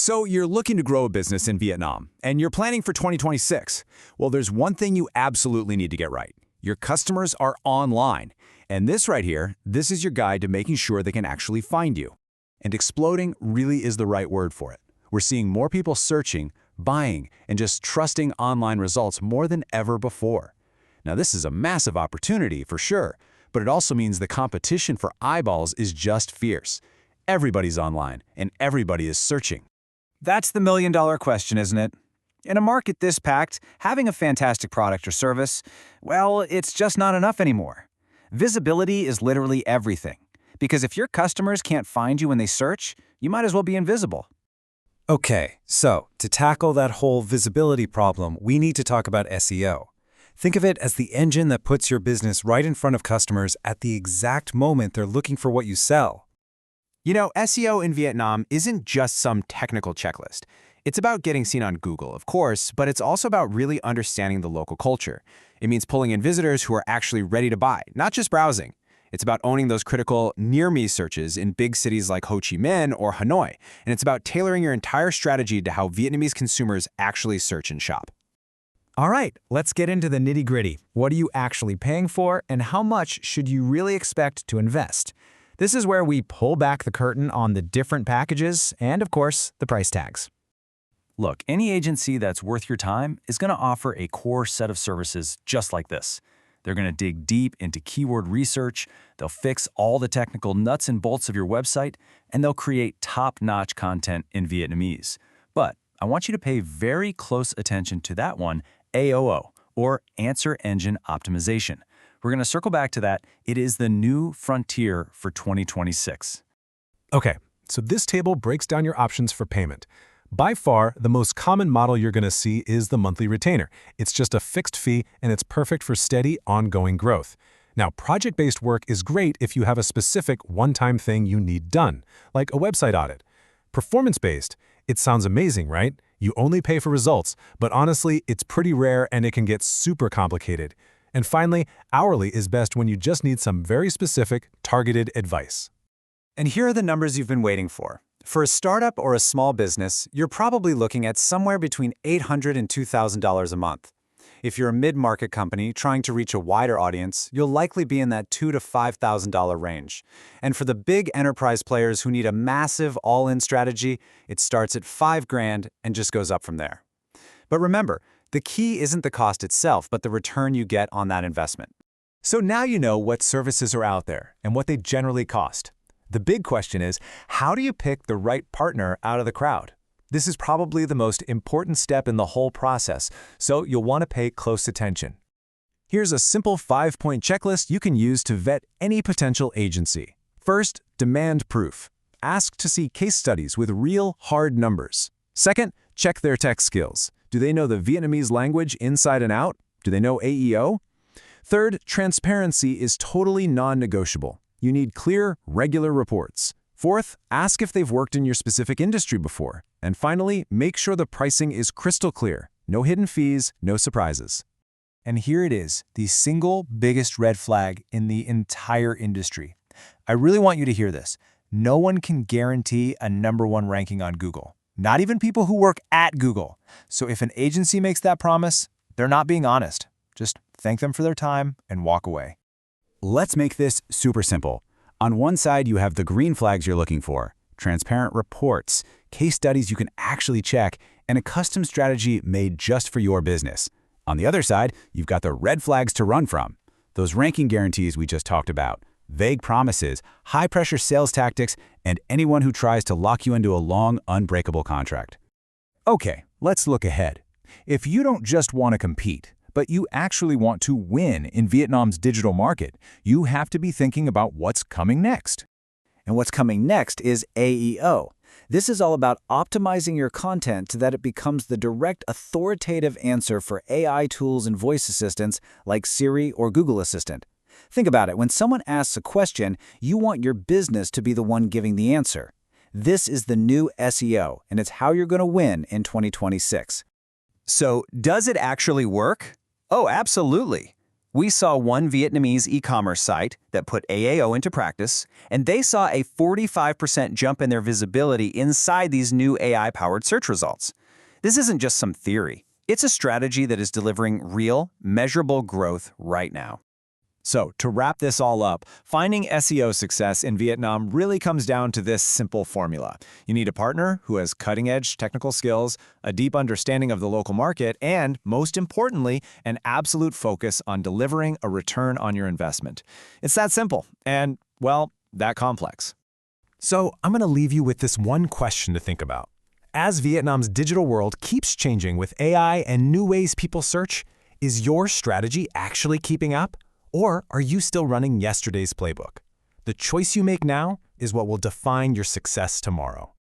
So you're looking to grow a business in Vietnam, and you're planning for 2026. Well, there's one thing you absolutely need to get right. Your customers are online. And this right here, this is your guide to making sure they can actually find you. And exploding really is the right word for it. We're seeing more people searching, buying, and just trusting online results more than ever before. Now, this is a massive opportunity for sure, but it also means the competition for eyeballs is just fierce. Everybody's online, and everybody is searching. That's the million-dollar question, isn't it? In a market this packed, having a fantastic product or service, well, it's just not enough anymore. Visibility is literally everything, because if your customers can't find you when they search, you might as well be invisible. Okay, so to tackle that whole visibility problem, we need to talk about SEO. Think of it as the engine that puts your business right in front of customers at the exact moment they're looking for what you sell. You know, SEO in Vietnam isn't just some technical checklist. It's about getting seen on Google, of course, but it's also about really understanding the local culture. It means pulling in visitors who are actually ready to buy, not just browsing. It's about owning those critical near-me searches in big cities like Ho Chi Minh or Hanoi, and it's about tailoring your entire strategy to how Vietnamese consumers actually search and shop. All right, let's get into the nitty-gritty. What are you actually paying for, and how much should you really expect to invest? This is where we pull back the curtain on the different packages and, of course, the price tags. Look, any agency that's worth your time is going to offer a core set of services just like this. They're going to dig deep into keyword research, they'll fix all the technical nuts and bolts of your website, and they'll create top-notch content in Vietnamese. But I want you to pay very close attention to that one, AOO, or Answer Engine Optimization. We're going to circle back to that. It is the new frontier for 2026. Okay, so this table breaks down your options for payment. By far, the most common model you're going to see is the monthly retainer. It's just a fixed fee, and it's perfect for steady, ongoing growth. Now, project-based work is great if you have a specific one-time thing you need done, like a website audit. Performance-based, it sounds amazing, right? You only pay for results, but honestly, it's pretty rare and it can get super complicated. And finally, hourly is best when you just need some very specific, targeted advice. And here are the numbers you've been waiting for. For a startup or a small business, you're probably looking at somewhere between $800 and $2,000 a month. If you're a mid-market company trying to reach a wider audience, you'll likely be in that $2,000 to $5,000 range. And for the big enterprise players who need a massive all-in strategy, it starts at $5,000 and just goes up from there. But remember, the key isn't the cost itself, but the return you get on that investment. So now you know what services are out there and what they generally cost. The big question is, how do you pick the right partner out of the crowd? This is probably the most important step in the whole process, so you'll want to pay close attention. Here's a simple 5-point checklist you can use to vet any potential agency. First, demand proof. Ask to see case studies with real, hard numbers. Second, check their tech skills. Do they know the Vietnamese language inside and out? Do they know AEO? Third, transparency is totally non-negotiable. You need clear, regular reports. Fourth, ask if they've worked in your specific industry before. And finally, make sure the pricing is crystal clear. No hidden fees, no surprises. And here it is, the single biggest red flag in the entire industry. I really want you to hear this. No one can guarantee a #1 ranking on Google. Not even people who work at Google. So if an agency makes that promise, they're not being honest. Just thank them for their time and walk away. Let's make this super simple. On one side, you have the green flags you're looking for, transparent reports, case studies you can actually check, and a custom strategy made just for your business. On the other side, you've got the red flags to run from, those ranking guarantees we just talked about, vague promises, high-pressure sales tactics, and anyone who tries to lock you into a long, unbreakable contract. Okay, let's look ahead. If you don't just want to compete, but you actually want to win in Vietnam's digital market, you have to be thinking about what's coming next. And what's coming next is AEO. This is all about optimizing your content so that it becomes the direct authoritative answer for AI tools and voice assistants like Siri or Google Assistant. Think about it. When someone asks a question, you want your business to be the one giving the answer. This is the new SEO, and it's how you're going to win in 2026. So, does it actually work? Oh, absolutely. We saw one Vietnamese e-commerce site that put AEO into practice, and they saw a 45% jump in their visibility inside these new AI-powered search results. This isn't just some theory. It's a strategy that is delivering real, measurable growth right now. So, to wrap this all up, finding SEO success in Vietnam really comes down to this simple formula. You need a partner who has cutting-edge technical skills, a deep understanding of the local market, and, most importantly, an absolute focus on delivering a return on your investment. It's that simple and, well, that complex. So, I'm going to leave you with this one question to think about. As Vietnam's digital world keeps changing with AI and new ways people search, is your strategy actually keeping up? Or are you still running yesterday's playbook? The choice you make now is what will define your success tomorrow.